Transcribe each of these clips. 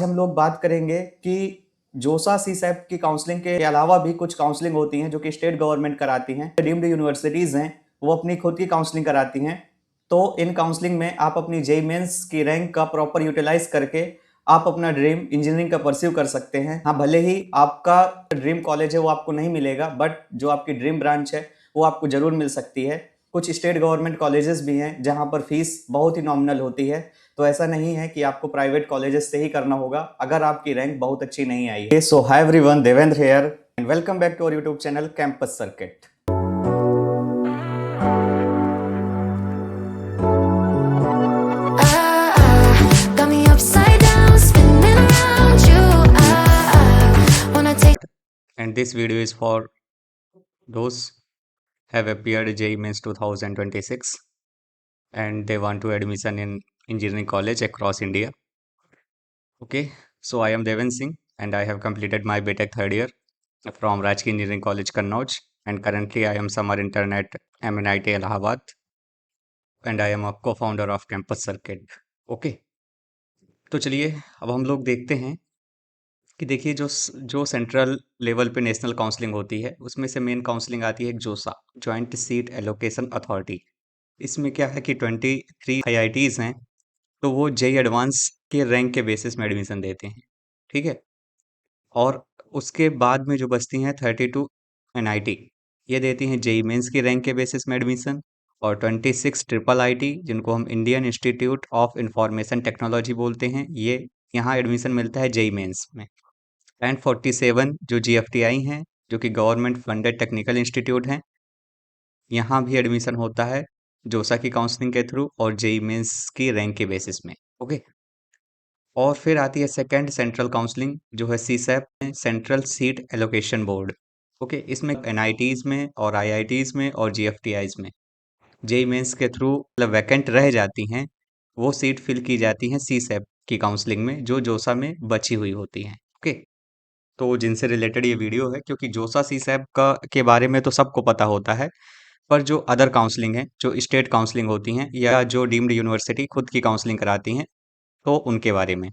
हम लोग बात करेंगे कि जोसा सीसैप की काउंसलिंग के अलावा भी कुछ काउंसलिंग होती हैं जो कि स्टेट गवर्नमेंट कराती हैं। डीम्ड यूनिवर्सिटीज़ हैं, वो अपनी खुद की काउंसलिंग कराती हैं। तो इन काउंसलिंग में आप अपनी जेईई मेंस की रैंक का प्रॉपर यूटिलाइज करके आप अपना ड्रीम इंजीनियरिंग का परस्यू कर सकते हैं। हाँ, भले ही आपका ड्रीम कॉलेज है वो आपको नहीं मिलेगा, बट जो आपकी ड्रीम ब्रांच है वो आपको ज़रूर मिल सकती है। कुछ स्टेट गवर्नमेंट कॉलेजेस भी हैं जहाँ पर फीस बहुत ही नॉमिनल होती है। तो ऐसा नहीं है कि आपको प्राइवेट कॉलेजेस से ही करना होगा अगर आपकी रैंक बहुत अच्छी नहीं आई है। So hi everyone, Devendra here and welcome back to our YouTube channel campus circuit. And this video is for those have appeared JEE Mains 2026 and they want to admission in engineering college across India. Okay, so I am Devan Singh and I have completed my BTech third year from Rajki Engineering College Kannauj, and currently I am summer intern at MNIT Allahabad and I am a co-founder of Campus Circuit. Okay, तो चलिए अब हम लोग देखते हैं कि देखिए जो सेंट्रल लेवल पे नेशनल काउंसलिंग होती है उसमें से मेन काउंसलिंग आती है एक जोसा, जॉइंट सीट एलोकेशन अथॉरिटी। इसमें क्या है कि 23 आईआईटीज़ हैं, तो वो जेई एडवांस के रैंक के बेसिस में एडमिशन देते हैं, ठीक है। और उसके बाद में जो बचती हैं 32 एनआईटी, ये देती हैं जेई मेंस की रैंक के बेसिस में एडमिशन। और 26 ट्रिपल आईटी, जिनको हम Indian institute of information technology बोलते हैं, ये यहाँ एडमिशन मिलता है जेई मेंस में। एंड 47 जो जीएफटीआई हैं, जो कि गवर्नमेंट फंडेड टेक्निकल इंस्टीट्यूट हैं, यहाँ भी एडमिशन होता है जोसा की काउंसलिंग के थ्रू और जेई मेंस की रैंक के बेसिस में। ओके, और फिर आती है सेकंड सेंट्रल काउंसलिंग, जो है CSAB, central seat allocation board. Okay, इसमें एनआईटीज़ में और आईआईटीज़ में और जीएफटीआईज में जेई मेंस के थ्रू मतलब वैकेंट रह जाती हैं, वो सीट फिल की जाती हैं सीसैप की काउंसलिंग में, जो जोसा में बची हुई होती हैं। ओके, तो जिनसे रिलेटेड ये वीडियो है, क्योंकि जोसा सीसैप का के बारे में तो सबको पता होता है, पर जो अदर काउंसलिंग है, जो स्टेट काउंसलिंग होती हैं या जो डीम्ड यूनिवर्सिटी खुद की काउंसलिंग कराती हैं, तो उनके बारे में।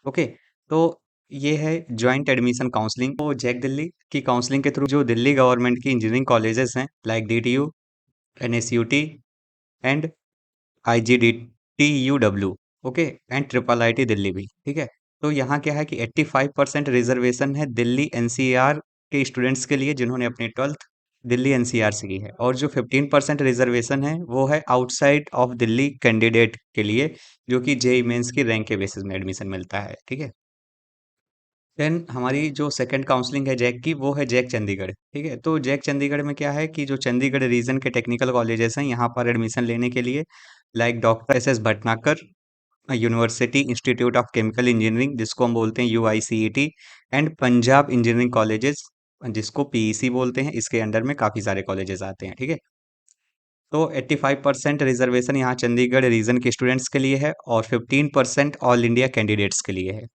ओके, तो ये है जॉइंट एडमिशन काउंसलिंग। तो जैक दिल्ली की काउंसलिंग के थ्रू जो दिल्ली गवर्नमेंट की इंजीनियरिंग कॉलेजेस हैं, like DTU, NSUT and IGDTUW, okay, and triple IT Delhi भी, ठीक है। तो यहाँ क्या है कि 85% रिजर्वेशन है दिल्ली एनसीआर के स्टूडेंट्स के लिए जिन्होंने अपनी 12th दिल्ली एनसीआर से की है, और जो 15% रिजर्वेशन है वो है आउटसाइड ऑफ दिल्ली कैंडिडेट के लिए, जो कि जेई मेंस की रैंक के बेसिस में एडमिशन मिलता है, ठीक है। देन हमारी जो सेकंड काउंसलिंग है जैक की, वो है जैक चंडीगढ़, ठीक है। तो जैक चंडीगढ़ में क्या है कि जो चंडीगढ़ रीजन के टेक्निकल कॉलेजेस हैं, यहाँ पर एडमिशन लेने के लिए like doctor S Bhatnagar university institute of chemical engineering, जिसको हम बोलते हैं यूआईसीईटी, एंड पंजाब इंजीनियरिंग कॉलेजेस, जिसको पीईसी बोलते हैं, इसके अंडर में काफ़ी सारे कॉलेजेस आते हैं, ठीक है। तो 85% रिजर्वेशन यहाँ चंडीगढ़ रीजन के स्टूडेंट्स के लिए है और 15% ऑल इंडिया कैंडिडेट्स के लिए है।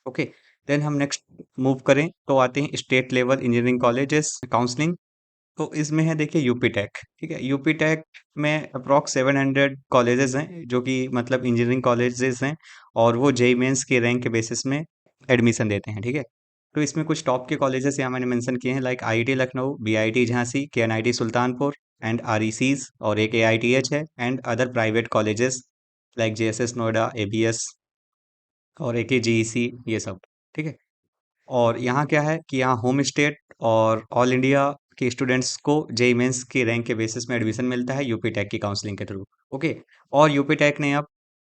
ओके, देन हम नेक्स्ट मूव करें तो आते हैं state level engineering colleges counselling. तो इसमें है देखिए यूपी टेक, ठीक है। यूपी टेक में अप्रॉक्स 700 कॉलेजेस हैं, जो कि मतलब इंजीनियरिंग कॉलेजेस हैं, और वो जेई मेंस के रैंक के बेसिस में एडमिशन देते हैं, ठीक है। तो इसमें कुछ टॉप के कॉलेजेस यहाँ मैंने मेंशन किए हैं, like IIT Lucknow, BIT Jhansi, KNIT Sultanpur and RECs, और एक एआईटीएच है, and other private colleges like JSS Noida, ABS और एकेजीईसी, ये सब, ठीक है। और यहाँ क्या है कि यहाँ होम स्टेट और ऑल इंडिया के स्टूडेंट्स को जेई मेंस की रैंक के बेसिस में एडमिशन मिलता है यूपी टेक की काउंसलिंग के थ्रू। ओके, और यूपी टेक ने अब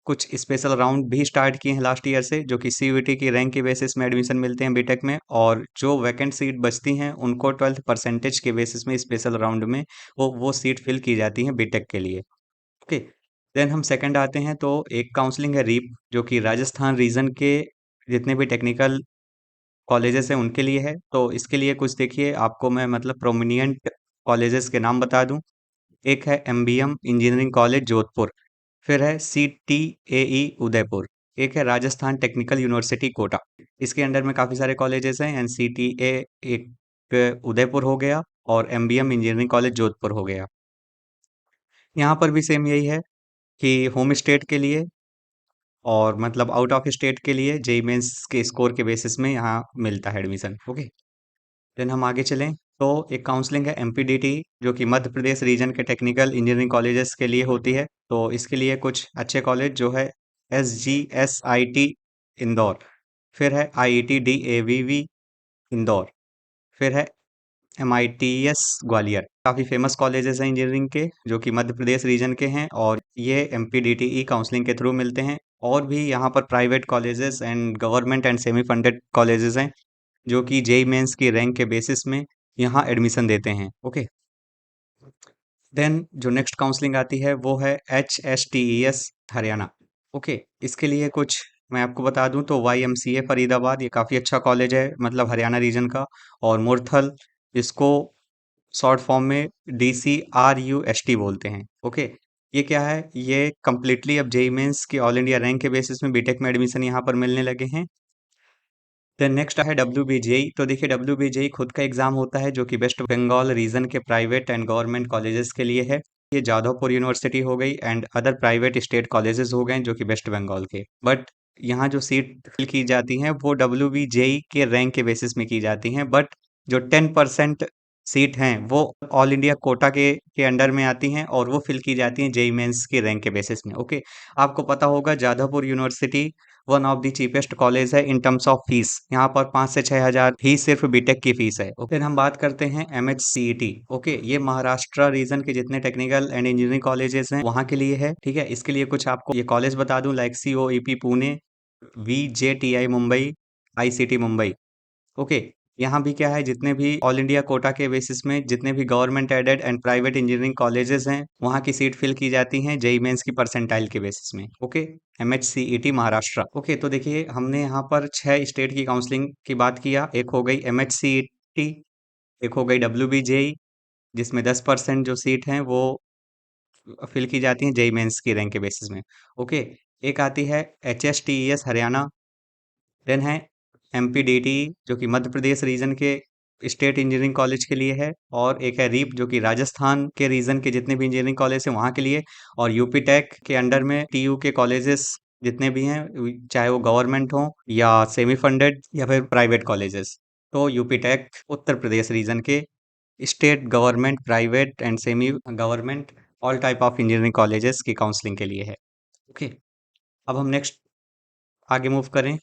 कुछ स्पेशल राउंड भी स्टार्ट किए हैं लास्ट ईयर से, जो कि सीयूईटी की रैंक के बेसिस में एडमिशन मिलते हैं बीटेक में, और जो वैकेंट सीट बचती हैं उनको 12th परसेंटेज के बेसिस में स्पेशल राउंड में वो सीट फिल की जाती हैं बीटेक के लिए। ओके, देन हम सेकंड आते हैं, तो एक काउंसलिंग है रीप, जो कि राजस्थान रीजन के जितने भी टेक्निकल कॉलेजेस हैं उनके लिए है। तो इसके लिए कुछ देखिए, आपको मैं मतलब प्रोमिनिएंट कॉलेजेस के नाम बता दूं। एक है एमबीएम इंजीनियरिंग कॉलेज जोधपुर, फिर है सीटीएई उदयपुर, एक है राजस्थान टेक्निकल यूनिवर्सिटी कोटा, इसके अंडर में काफ़ी सारे कॉलेजेस हैं, एनसीटीए एक उदयपुर हो गया और एमबीएम इंजीनियरिंग कॉलेज जोधपुर हो गया। यहाँ पर भी सेम यही है कि होम स्टेट के लिए और मतलब आउट ऑफ स्टेट के लिए जेईई मेंस के स्कोर के बेसिस में यहाँ मिलता है एडमिशन। ओके, देन हम आगे चलें तो एक काउंसलिंग है एमपीडीटी, जो कि मध्य प्रदेश रीजन के टेक्निकल इंजीनियरिंग कॉलेजेस के लिए होती है। तो इसके लिए कुछ अच्छे कॉलेज जो है SGSIT इंदौर, फिर है IIT DAVV इंदौर, फिर है MITS ग्वालियर। काफ़ी फेमस कॉलेजेस हैं इंजीनियरिंग के जो कि मध्य प्रदेश रीजन के हैं, और ये MPDTE काउंसलिंग के थ्रू मिलते हैं। और भी यहाँ पर private colleges and government and semi funded colleges हैं जो कि जेईई मेंस की रैंक के बेसिस में यहाँ एडमिशन देते हैं। ओके, देन जो नेक्स्ट काउंसलिंग आती है वो है HSTES हरियाणा। ओके, इसके लिए कुछ मैं आपको बता दूं तो YMCA फरीदाबाद, ये काफ़ी अच्छा कॉलेज है मतलब हरियाणा रीजन का। और मुरथल, इसको शॉर्ट फॉर्म में DCRUST बोलते हैं। ओके, ये क्या है, ये कम्प्लीटली अब जेईई मेंस के ऑल इंडिया रैंक के बेसिस में बीटेक में एडमिशन यहाँ पर मिलने लगे हैं। देन नेक्स्ट है WBJEE। तो देखिए WBJEE खुद का एग्जाम होता है जो कि वेस्ट बंगाल रीजन के प्राइवेट एंड गवर्नमेंट कॉलेजेस के लिए है। ये जादवपुर यूनिवर्सिटी हो गई and other private state colleges हो गए जो कि वेस्ट बंगाल के। बट यहाँ जो सीट फिल की जाती हैं वो WBJEE के रैंक के बेसिस में की जाती हैं। बट जो 10% सीट हैं वो ऑल इंडिया कोटा के अंडर में आती हैं और वो फिल की जाती हैं जेईई मेंस के रैंक के बेसिस में। ओके, आपको पता होगा Jadavpur university one of the cheapest college है इन टर्म्स ऑफ फीस। यहाँ पर 5 से 6 हज़ार ही सिर्फ बीटेक की फीस है। फिर हम बात करते हैं MHCET। ओके, ये महाराष्ट्र रीजन के जितने टेक्निकल एंड इंजीनियरिंग कॉलेजेस हैं वहाँ के लिए है। ठीक है, इसके लिए कुछ आपको ये कॉलेज बता दूं, like COEP Pune, VJTI Mumbai, ICT Mumbai. Okay, यहाँ भी क्या है, जितने भी ऑल इंडिया कोटा के बेसिस में जितने भी government aided and private engineering colleges हैं वहाँ की सीट फिल की जाती हैं जेईई मेंस की परसेंटाइल के बेसिस में। Okay, MHCET Maharashtra. ओके, तो देखिए हमने यहाँ पर 6 स्टेट की काउंसलिंग की बात किया। एक हो गई MHCET, एक हो गई WBJEE जिसमें 10% जो सीट हैं वो फिल की जाती हैं जेईई मेंस की रैंक के बेसिस में। ओके, एक आती है HSTES हरियाणा, देन है MPDT जो कि मध्य प्रदेश रीजन के स्टेट इंजीनियरिंग कॉलेज के लिए है, और एक है रीप जो कि राजस्थान के रीजन के जितने भी इंजीनियरिंग कॉलेज हैं वहाँ के लिए, और यूपी टेक के अंडर में TU के कॉलेजेस जितने भी हैं चाहे वो गवर्नमेंट हो या सेमी फंडेड या फिर प्राइवेट कॉलेजेस। तो UP take Uttar Pradesh reason के state government private and semi government all type of engineering colleges की काउंसलिंग के लिए है। ओके, अब हम नेक्स्ट आगे मूव करें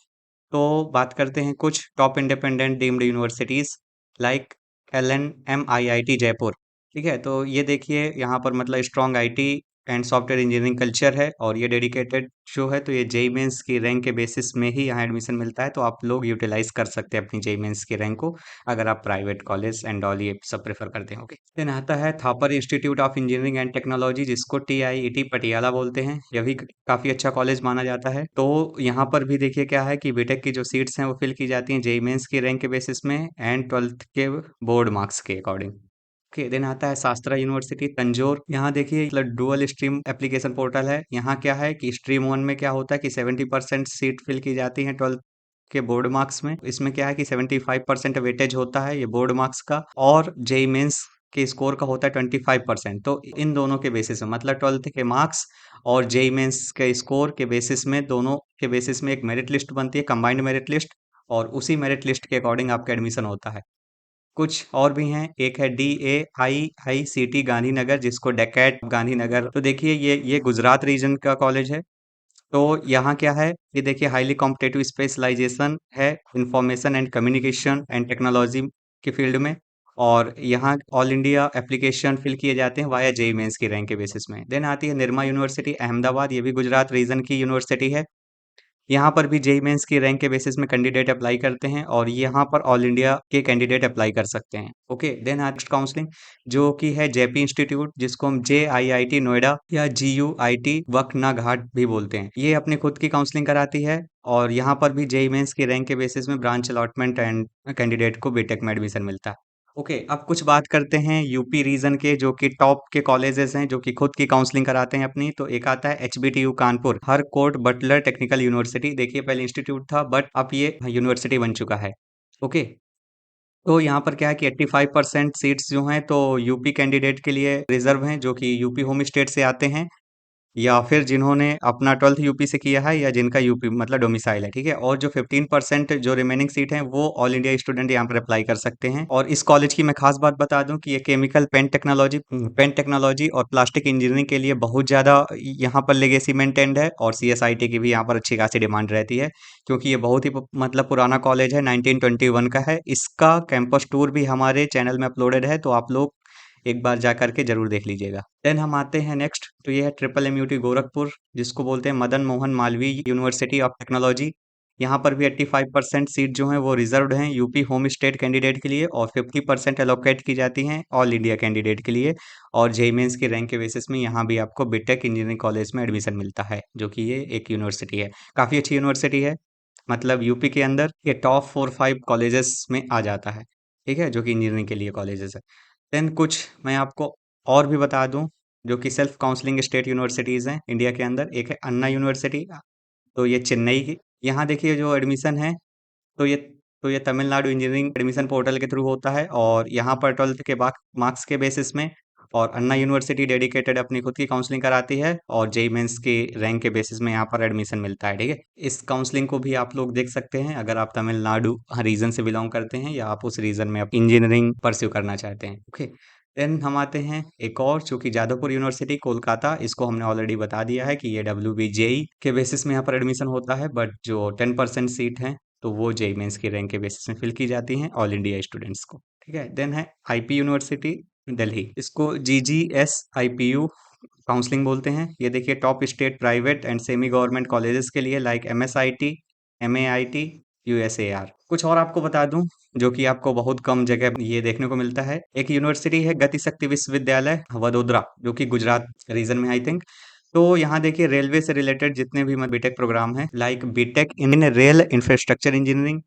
तो बात करते हैं कुछ top independent deemed universities like LNMIIT Jaipur. ठीक है, तो ये देखिए यहाँ पर मतलब strong IT and software engineering culture है, और ये डेडिकेटेड जो है तो ये जेईई मेंस की रैंक के बेसिस में ही यहाँ एडमिशन मिलता है। तो आप लोग यूटिलाइज कर सकते हैं अपनी जेईई मेंस की रैंक को अगर आप प्राइवेट कॉलेज एंड ऑल ये सब प्रेफर करते होंगे। देन आता है Thapar institute of engineering and technology जिसको TIET पटियाला बोलते हैं। यह भी काफ़ी अच्छा कॉलेज माना जाता है। तो यहाँ पर भी देखिए क्या है कि बीटेक की जो सीट्स हैं वो फिल की जाती हैं जेईई मेंस की रैंक के बेसिस में एंड 12th के बोर्ड मार्क्स के अकॉर्डिंग। ओके, देन आता है शास्त्रा यूनिवर्सिटी तंजौर। यहाँ देखिए मतलब डुअल स्ट्रीम एप्लीकेशन पोर्टल है। यहाँ क्या है कि स्ट्रीम 1 में क्या होता है कि 70% सीट फिल की जाती है 12th के बोर्ड मार्क्स में। इसमें क्या है कि 75% वेटेज होता है ये बोर्ड मार्क्स का, और जेईई मेंस के स्कोर का होता है 25%। तो इन दोनों के बेसिस में मतलब 12th के मार्क्स और जेईई मेंस के स्कोर के बेसिस में, दोनों के बेसिस में एक मेरिट लिस्ट बनती है, कंबाइंड मेरिट लिस्ट, और उसी मेरिट लिस्ट के अकॉर्डिंग आपका एडमिशन होता है। कुछ और भी हैं, एक है DAIICT गांधीनगर जिसको डेकैट गांधीनगर। तो देखिए ये गुजरात रीजन का कॉलेज है। तो यहाँ क्या है, ये देखिए हाईली कॉम्पिटेटिव स्पेशलाइजेशन है information and communication and technology के फील्ड में, और यहाँ ऑल इंडिया एप्लीकेशन फिल किए जाते हैं वाया जेईई मेंस की रैंक के बेसिस में। देन आती है निर्मा यूनिवर्सिटी अहमदाबाद, ये भी गुजरात रीजन की यूनिवर्सिटी है। यहाँ पर भी जेईई मेंस की रैंक के बेसिस में कैंडिडेट अप्लाई करते हैं, और यहाँ पर ऑल इंडिया के कैंडिडेट अप्लाई कर सकते हैं। ओके, देन नेक्स्ट काउंसलिंग जो कि है जेपी इंस्टीट्यूट जिसको हम JIIT नोएडा या GUIT वकना घाट भी बोलते हैं। ये अपने खुद की काउंसलिंग कराती है, और यहाँ पर भी जेईई मेंस की रैंक के बेसिस में ब्रांच अलॉटमेंट एंड कैंडिडेट को बीटेक में एडमिशन मिलता है। ओके, अब कुछ बात करते हैं यूपी रीजन के जो कि टॉप के कॉलेजेस हैं जो कि खुद की काउंसलिंग कराते हैं अपनी। तो एक आता है HBTU कानपुर, हर कोर्ट बटलर टेक्निकल यूनिवर्सिटी। देखिए पहले इंस्टीट्यूट था बट अब ये यूनिवर्सिटी बन चुका है। ओके, तो यहाँ पर क्या है कि 85% सीट्स जो हैं तो यूपी कैंडिडेट के लिए रिजर्व हैं जो कि यूपी होम स्टेट से आते हैं। या फिर जिन्होंने अपना 12th यूपी से किया है या जिनका यूपी मतलब डोमिसाइल है, ठीक है? और जो 15% जो रिमेनिंग सीट हैं वो ऑल इंडिया स्टूडेंट यहाँ पर अप्लाई कर सकते हैं। और इस कॉलेज की मैं खास बात बता दूं कि ये केमिकल पेंट टेक्नोलॉजी और प्लास्टिक इंजीनियरिंग के लिए बहुत ज़्यादा यहाँ पर लेगेसी मेंटेन्ड है, और सीएसआईटी की भी यहाँ पर अच्छी खासी डिमांड रहती है, क्योंकि ये बहुत ही मतलब पुराना कॉलेज है, 1921 का है। इसका कैंपस टूर भी हमारे चैनल में अपलोडेड है, तो आप लोग एक बार जा करके जरूर देख लीजिएगा। देन हम आते हैं नेक्स्ट, तो ये है ट्रिपल एमयूटी गोरखपुर, जिसको बोलते हैं Madan Mohan Malviya university of technology. यहाँ पर भी 85% सीट जो हैं वो रिजर्व्ड हैं यूपी होम स्टेट कैंडिडेट के लिए, और 50% एलोकेट की जाती हैं ऑल इंडिया कैंडिडेट के लिए। और जेईई मेंस की रैंक के बेसिस में यहाँ भी आपको बीटेक इंजीनियरिंग कॉलेज में एडमिशन मिलता है, जो कि ये एक यूनिवर्सिटी है, काफ़ी अच्छी यूनिवर्सिटी है। मतलब यूपी के अंदर ये टॉप 4-5 कॉलेजेस में आ जाता है, ठीक है, जो कि इंजीनियरिंग के लिए कॉलेजेस है। देन कुछ मैं आपको और भी बता दूं, जो कि सेल्फ काउंसलिंग स्टेट यूनिवर्सिटीज़ हैं इंडिया के अंदर। एक है अन्ना यूनिवर्सिटी, तो ये चेन्नई की। यहाँ देखिए जो एडमिशन है, तो ये तमिलनाडु इंजीनियरिंग एडमिशन पोर्टल के थ्रू होता है, और यहाँ पर 12th के बाद मार्क्स के बेसिस में। और अन्ना यूनिवर्सिटी डेडिकेटेड अपनी खुद की काउंसलिंग कराती है, और जेईई मेंस के रैंक के बेसिस में यहाँ पर एडमिशन मिलता है, ठीक है। इस काउंसलिंग को भी आप लोग देख सकते हैं अगर आप तमिलनाडु रीजन से बिलोंग करते हैं, या आप उस रीजन में इंजीनियरिंग परस्यू करना चाहते हैं, ओके। देन हम आते हैं एक और, चूंकि जादवपुर यूनिवर्सिटी कोलकाता, इसको हमने ऑलरेडी बता दिया है कि ये WBJEE के बेसिस में यहाँ पर एडमिशन होता है, बट जो 10% सीट है तो वो जेईई मेंस की रैंक के बेसिस में फिल की जाती हैं ऑल इंडिया स्टूडेंट्स को, ठीक है। देन है आईपी यूनिवर्सिटी दिल्ली, इसको GGS IPU काउंसलिंग बोलते हैं। ये देखिए top state private and semi government colleges के लिए, लाइक MSIT, MAIT, USAR। कुछ और आपको बता दूं, जो कि आपको बहुत कम जगह ये देखने को मिलता है। एक यूनिवर्सिटी है गति शक्ति विश्वविद्यालय वडोदरा, जो कि गुजरात रीजन में आई थिंक। तो यहाँ देखिए रेलवे से रिलेटेड जितने भी बीटेक प्रोग्राम है, like BTech in rail infrastructure engineering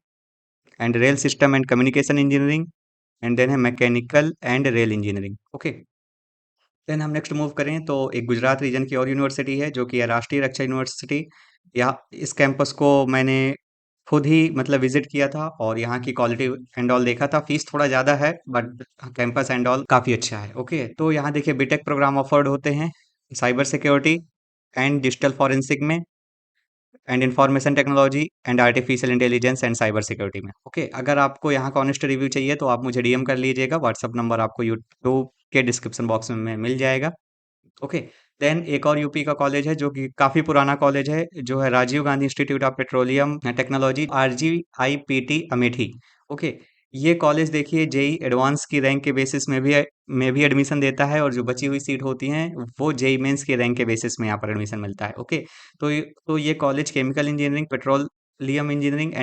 and rail system and communication engineering, and then है mechanical and rail engineering, okay. Then हम नेक्स्ट मूव करें तो एक गुजरात रीजन की और यूनिवर्सिटी है, जो कि है राष्ट्रीय रक्षा यूनिवर्सिटी। या इस कैंपस को मैंने खुद ही मतलब विजिट किया था, और यहाँ की क्वालिटी एंड ऑल देखा था। फीस थोड़ा ज़्यादा है, बट कैंपस एंड ऑल काफ़ी अच्छा है, ओके। तो यहाँ देखिए बीटेक प्रोग्राम ऑफर्ड होते हैं cyber security and digital forensic में, and information technology and artificial intelligence and cyber security में, ओके। अगर आपको यहाँ का ऑनेस्ट रिव्यू चाहिए तो आप मुझे डीएम कर लीजिएगा, व्हाट्सअप नंबर आपको यूट्यूब के डिस्क्रिप्शन बॉक्स में मिल जाएगा, ओके। देन एक और यूपी का कॉलेज है, जो कि काफ़ी पुराना कॉलेज है, जो है Rajiv Gandhi institute of petroleum technology, RGIPT Amethi, okay. ये कॉलेज देखिए जेई एडवांस की रैंक के बेसिस में भी एडमिशन देता है, और जो बची हुई सीट होती हैं वो जेई मेंस के रैंक के बेसिस में यहाँ पर एडमिशन मिलता है, ओके। तो ये college chemical engineering, petroleum engineering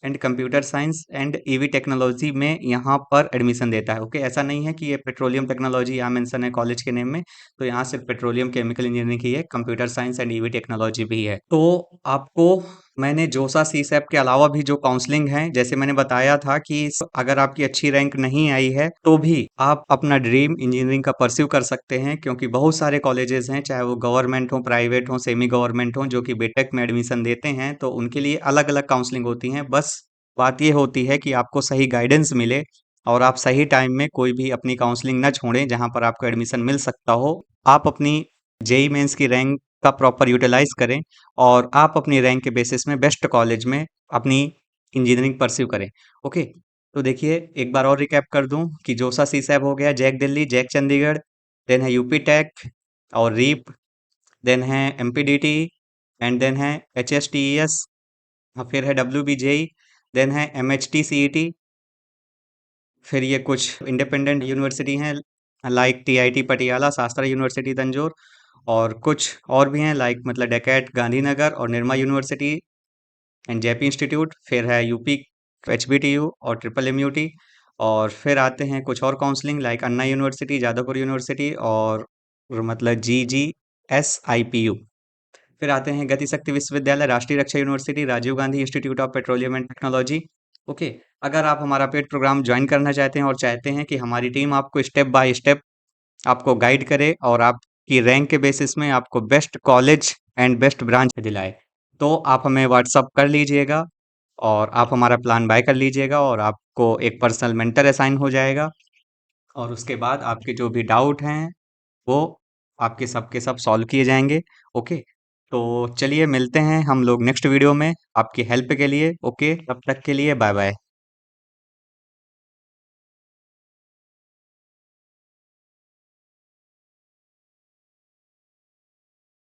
and computer science and EV technology में यहाँ पर एडमिशन देता है, ओके। ऐसा नहीं है कि ये पेट्रोलियम टेक्नोलॉजी यहाँ मेंशन है कॉलेज के नेम में, तो यहाँ सिर्फ पेट्रोलियम केमिकल इंजीनियरिंग ही है, computer science and EV technology भी है। तो आपको मैंने जोसा सीसैप के अलावा भी जो काउंसलिंग है, जैसे मैंने बताया था कि अगर आपकी अच्छी रैंक नहीं आई है तो भी आप अपना ड्रीम इंजीनियरिंग का परस्यू कर सकते हैं, क्योंकि बहुत सारे कॉलेजेस हैं, चाहे वो गवर्नमेंट हो, प्राइवेट हो, सेमी गवर्नमेंट हो, जो कि बीटेक में एडमिशन देते हैं, तो उनके लिए अलग अलग काउंसलिंग होती हैं। बस बात ये होती है कि आपको सही गाइडेंस मिले, और आप सही टाइम में कोई भी अपनी काउंसलिंग ना छोड़ें जहां पर आपको एडमिशन मिल सकता हो। आप अपनी जेई मेंस की रैंक का प्रॉपर यूटिलाइज करें, और आप अपनी रैंक के बेसिस में बेस्ट कॉलेज में अपनी इंजीनियरिंग परस्यू करें, ओके। तो देखिए एक बार और रिकैप कर दूं कि जोसा सीसैप हो गया, JAC Delhi, JAC Chandigarh, then है यूपी टेक और रीप, देन है MPDT, एंड देन है HSTES, फिर है WBJEE, देन है MHTCET। फिर ये कुछ इंडिपेंडेंट यूनिवर्सिटी हैं, लाइक TIT पटियाला, शास्त्रा यूनिवर्सिटी तंजौर, और कुछ और भी हैं, लाइक मतलब डेकेट गांधीनगर और Nirma university and JP institute. फिर है यूपी HBTU और ट्रिपल MUT। और फिर आते हैं कुछ और काउंसलिंग, लाइक अन्ना यूनिवर्सिटी, जादवपुर यूनिवर्सिटी, और मतलब GGSIPU। फिर आते हैं गति शक्ति विश्वविद्यालय, Rashtriya Raksha university, Rajiv Gandhi institute of petroleum and technology, okay. अगर आप हमारा पेड प्रोग्राम ज्वाइन करना चाहते हैं और चाहते हैं कि हमारी टीम आपको स्टेप बाय स्टेप आपको गाइड करे, और आपकी रैंक के बेसिस में आपको best college and best branch दिलाए, तो आप हमें व्हाट्सअप कर लीजिएगा, और आप हमारा प्लान बाय कर लीजिएगा, और आपको एक पर्सनल मेंटर असाइन हो जाएगा। और उसके बाद आपके जो भी डाउट हैं वो आपके सब के सब सॉल्व किए जाएंगे। ओके, तो चलिए मिलते हैं हम लोग नेक्स्ट वीडियो में आपकी हेल्प के लिए। ओके, तब तक के लिए बाय बाय।